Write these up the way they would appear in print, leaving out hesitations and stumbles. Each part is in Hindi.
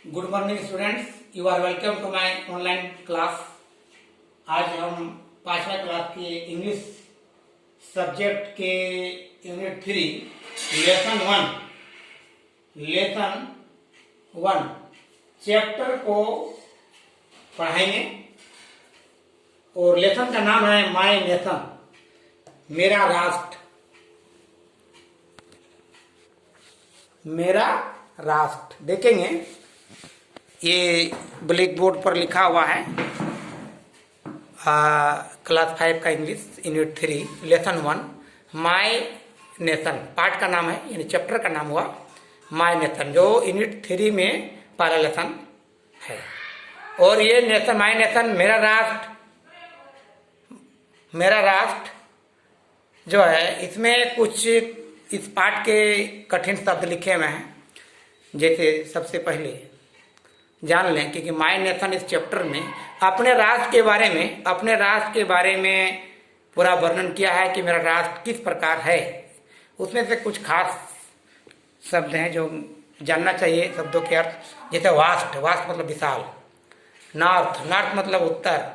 Good morning students, you are welcome to my online class. आज हम 5वीं क्लास के इंग्लिश सब्जेक्ट के यूनिट 3 लेसन वन चैप्टर को पढ़ाएंगे और लेसन का नाम है माय नेशन, मेरा राष्ट्र। मेरा राष्ट्र देखेंगे, ये ब्लैक बोर्ड पर लिखा हुआ है। क्लास 5 का English unit 3 lesson 1 my nation, part का नाम है, यानी चैप्टर का नाम हुआ माय नेशन, जो यूनिट 3 में पहला लेसन है। और ये नेशन, माय नेशन, मेरा राष्ट्र, मेरा राष्ट्र जो है, इसमें कुछ इस पाठ के कठिन शब्द लिखे हुए हैं। जैसे सबसे पहले जान लें कि माय नेशन इस चैप्टर में अपने राष्ट्र के बारे में पूरा वर्णन किया है कि मेरा राष्ट्र किस प्रकार है। उसमें से कुछ खास शब्द हैं जो जानना चाहिए शब्दों के अर्थ। जैसे वास्ट, वास्ट मतलब विशाल। नॉर्थ, नॉर्थ मतलब उत्तर।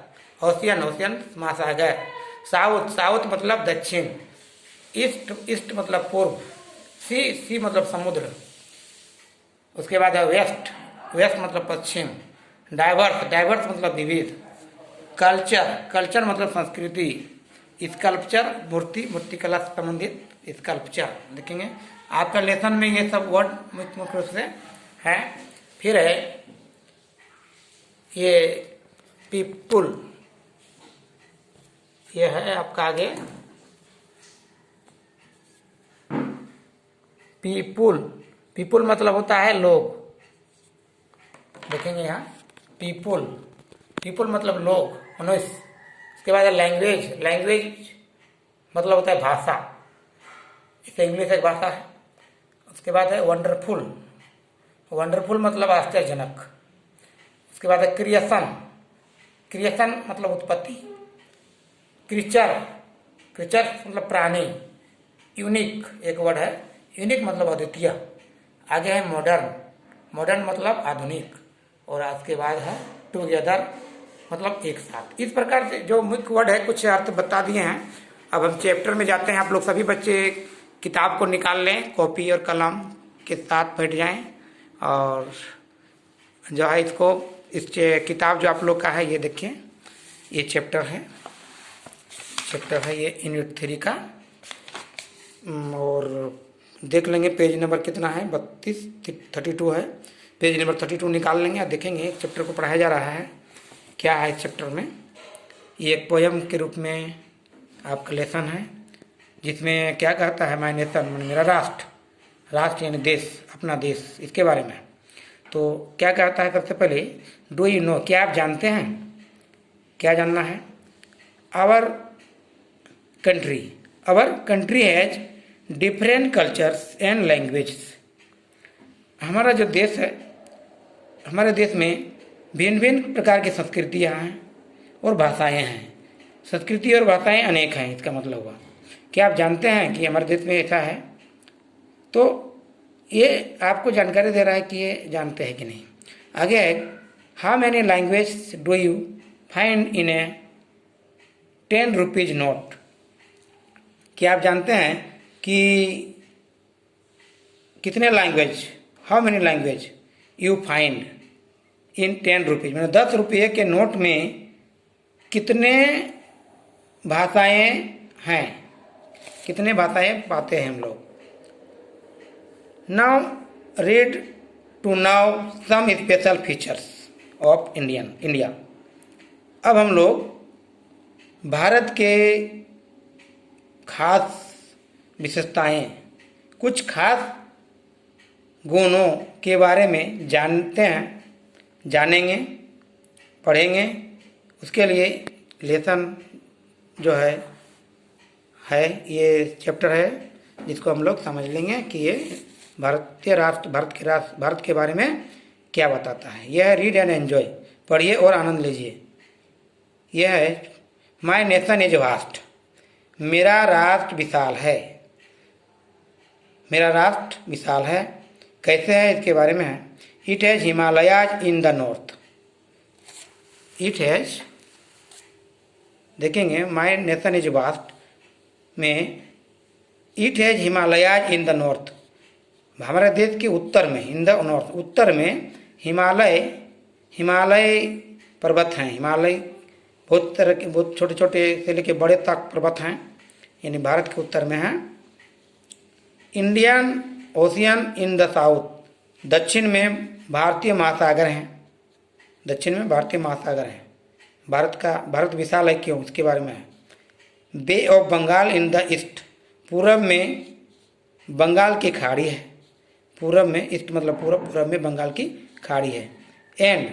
ओशियन, ओशियन महासागर। साउथ, साउथ मतलब दक्षिण। ईस्ट, ईस्ट मतलब पूर्व। सी, सी मतलब समुद्र। उसके बाद है वेस्ट, वेस्ट मतलब पश्चिम। डाइवर्स, डाइवर्स मतलब विविध। कल्चर, कल्चर मतलब संस्कृति। स्कल्पचर, मूर्ति, मूर्तिकला से संबंधित स्कल्पचर देखेंगे। आपका लेसन में ये सब वर्ड मुख्य रूप से है। फिर है ये पीपुल, ये है आपका आगे पीपुल। पीपुल मतलब होता है लोग, देखेंगे यहाँ पीपुल, पीपुल मतलब लोग, मनुष्य। उसके बाद है लैंग्वेज, लैंग्वेज मतलब होता है भाषा, इसे इंग्लिश एक भाषा है। उसके बाद है वंडरफुल, वंडरफुल मतलब आश्चर्यजनक। उसके बाद है क्रिएशन, क्रिएशन मतलब उत्पत्ति। क्रीचर, क्रीचर मतलब प्राणी। यूनिक एक वर्ड है, यूनिक मतलब अद्वितीय। आगे है मॉडर्न, मॉडर्न मतलब आधुनिक। और आज के बाद है टुगेदर मतलब एक साथ। इस प्रकार से जो मुख्य वर्ड है कुछ अर्थ बता दिए हैं। अब हम चैप्टर में जाते हैं। आप लोग सभी बच्चे किताब को निकाल लें, कॉपी और कलम के साथ बैठ जाएं और जो है इसको, इस किताब जो आप लोग का है ये देखिए, ये चैप्टर है, चैप्टर है ये यूनिट 3 का। और देख लेंगे पेज नंबर कितना है, 32 है। पेज नंबर 32 निकाल लेंगे और देखेंगे एक चैप्टर को पढ़ाया जा रहा है क्या है इस चैप्टर में। ये एक पोयम के रूप में आपका लेसन है, जिसमें क्या कहता है माय नेशन, मेरा राष्ट्र, राष्ट्र यानी देश, अपना देश, इसके बारे में। तो क्या कहता है सबसे पहले, डू यू नो, क्या आप जानते हैं, क्या जानना है। Our country has different cultures and languages. हमारा जो देश है, हमारे देश में भिन्न भिन्न प्रकार की संस्कृतियाँ हैं और भाषाएं हैं। संस्कृति और भाषाएं अनेक हैं, इसका मतलब हुआ। क्या आप जानते हैं कि हमारे देश में ऐसा है। तो ये आपको जानकारी दे रहा है कि ये जानते हैं कि नहीं। आगे है, how many language do you find in A 10 rupees note. क्या आप जानते हैं कि कितने language, how many language you find in 10 rupees, मतलब 10 रुपये के नोट में कितने भाषाएं हैं, कितने भाषाएं पाते हैं हम लोग। Now read to now some special features of India. अब हम लोग भारत के खास विशेषताएं, कुछ खास गुणों के बारे में जानते हैं, जानेंगे, पढ़ेंगे। उसके लिए लेसन जो है ये चैप्टर है, जिसको हम लोग समझ लेंगे कि ये भारतीय राष्ट्र, भारत के बारे में क्या बताता है। यह है रीड एंड एंजॉय, पढ़िए और आनंद लीजिए। यह है माय नेशन इज वास्ट, मेरा राष्ट्र विशाल है, मेरा राष्ट्र विशाल है। कैसे है इसके बारे में है। It has Himalayas in the north. It has, देखेंगे माई नेशन इज वास्ट में it has Himalayas in the north, हमारे देश के उत्तर में, इन द नॉर्थ, उत्तर में हिमालय पर्वत हैं। हिमालय बहुत तरह के, बहुत छोटे छोटे से लेके बड़े तक पर्वत हैं, यानी भारत के उत्तर में हैं। Indian ocean in the south, दक्षिण में भारतीय महासागर हैं। दक्षिण में भारतीय महासागर हैं। भारत विशाल है क्यों, उसके बारे में है। Bay of Bengal in the east, पूरब में बंगाल की खाड़ी है। पूरब में, ईस्ट मतलब पूरब में बंगाल की खाड़ी है। And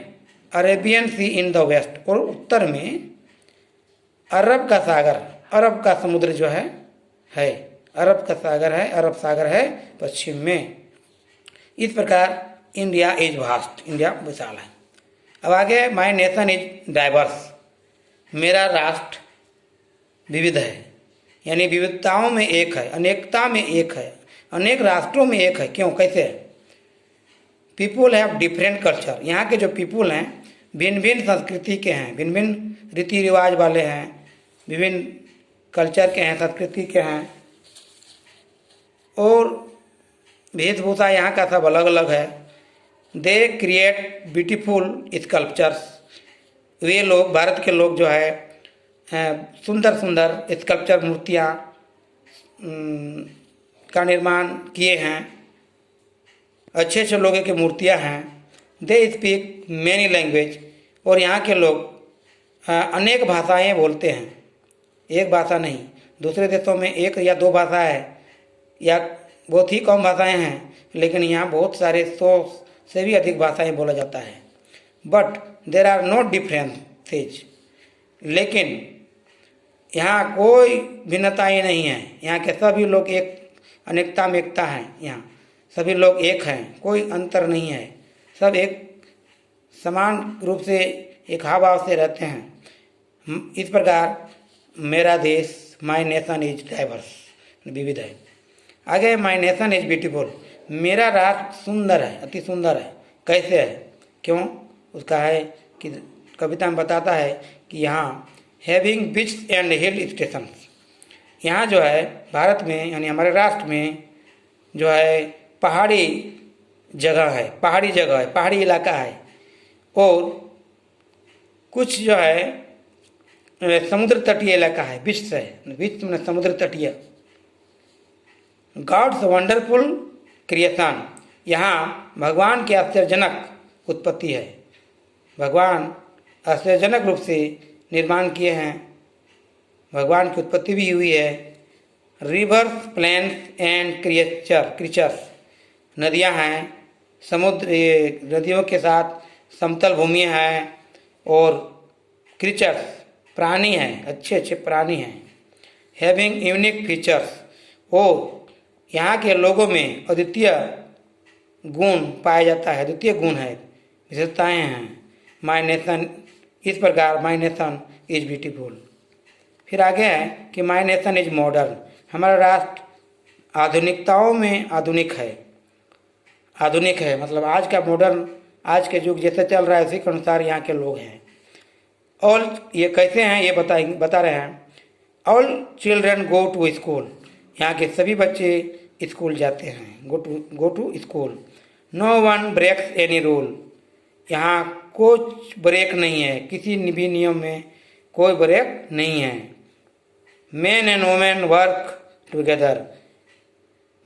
Arabian sea in the west, और उत्तर में अरब का सागर, अरब का समुद्र जो है अरब का सागर है, अरब सागर है पश्चिम में। इस प्रकार इंडिया इज वास्ट, इंडिया विशाल है। अब आगे, माई नेशन इज डाइवर्स, मेरा राष्ट्र विविध है, यानी विविधताओं में एक है, अनेकता में एक है, अनेक राष्ट्रों में एक है। क्यों, कैसे? पीपुल हैव डिफरेंट कल्चर, यहाँ के जो पीपुल हैं भिन्न भिन्न संस्कृति के हैं, भिन्न भिन्न रीति रिवाज वाले हैं, विभिन्न कल्चर के हैं, संस्कृति के हैं, और वेशभूषा यहाँ का सब अलग अलग है। दे क्रिएट ब्यूटीफुल स्कल्पचर्स, वे लोग, भारत के लोग जो है सुंदर सुंदर स्कल्पचर, मूर्तियाँ का निर्माण किए हैं, अच्छे अच्छे लोगों की मूर्तियाँ हैं। दे स्पीक मैनी लैंग्वेज, और यहाँ के लोग अनेक भाषाएं बोलते हैं, एक भाषा नहीं। दूसरे देशों में एक या दो भाषा है, या बहुत ही कम भाषाएं हैं, लेकिन यहाँ बहुत सारे 100 से भी अधिक भाषाएं बोला जाता है। But there are no differences, लेकिन यहाँ कोई भिन्नताएं नहीं है। यहाँ के सभी लोग एक, अनेकता में एकता है, यहाँ सभी लोग एक हैं, कोई अंतर नहीं है, सब एक समान रूप से एक हाव भाव से रहते हैं। इस प्रकार मेरा देश, माई नेशन इज डाइवर्स, विविध है। आगे, माई नेशन इज ब्यूटीफुल, मेरा राष्ट्र सुंदर है, अति सुंदर है। कैसे है, क्यों? उसका है कि कविता में बताता है कि यहाँ having beach and hill station, यहाँ जो है भारत में, यानी हमारे राष्ट्र में जो है पहाड़ी जगह है, पहाड़ी इलाका है, और कुछ जो है समुद्र तटीय इलाका है, बीच में समुद्र तटीय। गॉड्स वंडरफुल क्रिएशन, यहाँ भगवान की आश्चर्यजनक उत्पत्ति है, भगवान आश्चर्यजनक रूप से निर्माण किए हैं, भगवान की उत्पत्ति भी हुई है। रिवर्स, प्लेन्स एंड क्रीचर्स, नदियाँ हैं, समुद्र, नदियों के साथ समतल भूमि हैं, और क्रीचर्स, प्राणी हैं, अच्छे अच्छे प्राणी हैं। हैविंग यूनिक फीचर्स, और यहाँ के लोगों में अद्वितीय गुण पाया जाता है, अद्वितीय गुण है, विशेषताएँ हैं। माई नेशन, इस प्रकार माई नेशन इज ब्यूटीफुल। फिर आगे है कि माई नेशन इज मॉडर्न, हमारा राष्ट्र आधुनिकताओं में आधुनिक है, मतलब आज का मॉडर्न, आज के युग जैसे चल रहा है उसी के अनुसार यहाँ के लोग हैं। ऑल, ये कैसे हैं ये बता रहे हैं। All children go to school, यहाँ के सभी बच्चे स्कूल जाते हैं, go to school. No one breaks any rule, यहाँ कुछ ब्रेक नहीं है, किसी भी नियम में कोई ब्रेक नहीं है। Man and women work together,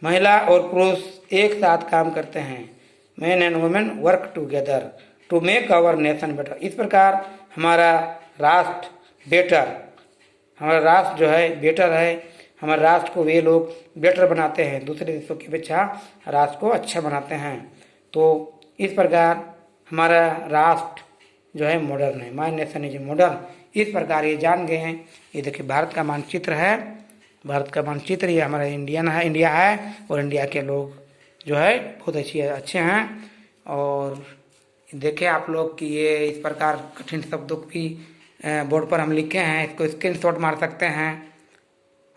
महिला और पुरुष एक साथ काम करते हैं। Man and women work together to make our nation better, इस प्रकार हमारा राष्ट्र बेटर, हमारा राष्ट्र जो है बेटर है, हमारे राष्ट्र को वे लोग बेटर बनाते हैं, दूसरे देशों की अपेक्षा राष्ट्र को अच्छा बनाते हैं। तो इस प्रकार हमारा राष्ट्र जो है मॉडर्न है, माय नेशन इज मॉडर्न। इस प्रकार ये जान गए हैं। ये देखिए भारत का मानचित्र है, भारत का मानचित्र, ये हमारा इंडिया है, और इंडिया के लोग जो है बहुत अच्छे हैं। और देखें आप लोग कि ये इस प्रकार कठिन शब्दों की बोर्ड पर हम लिखे हैं, इसको स्क्रीनशॉट मार सकते हैं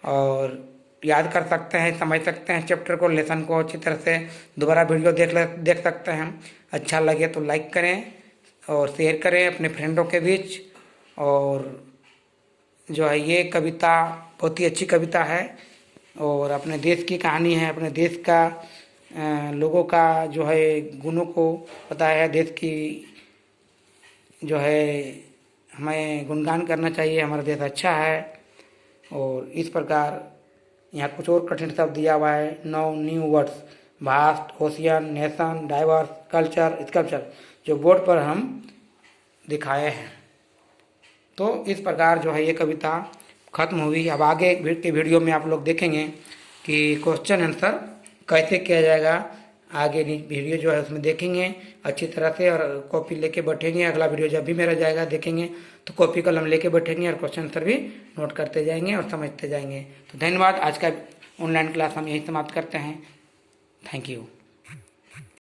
और याद कर सकते हैं, समझ सकते हैं चैप्टर को, लेसन को अच्छी तरह से दोबारा वीडियो देख सकते हैं। अच्छा लगे तो लाइक करें और शेयर करें अपने फ्रेंडों के बीच। और जो है ये कविता बहुत ही अच्छी कविता है और अपने देश की कहानी है, अपने देश का लोगों का जो है गुणों को बताया है। देश की जो है हमें गुणगान करना चाहिए, हमारा देश अच्छा है। और इस प्रकार यहाँ कुछ और कठिन शब्द दिया हुआ है, 9 new words, vast, ocean, nation, diverse, culture, sculpture, जो बोर्ड पर हम दिखाए हैं। तो इस प्रकार जो है ये कविता खत्म हुई। अब आगे के वीडियो में आप लोग देखेंगे कि क्वेश्चन आंसर कैसे किया जाएगा। आगे वीडियो जो है उसमें देखेंगे अच्छी तरह से और कॉपी लेके बैठेंगे। अगला वीडियो जब भी मेरा जाएगा देखेंगे तो कॉपी कलम लेके बैठेंगे और क्वेश्चन आंसर भी नोट करते जाएंगे और समझते जाएंगे। तो धन्यवाद। आज का ऑनलाइन क्लास हम यहीं समाप्त करते हैं। Thank you.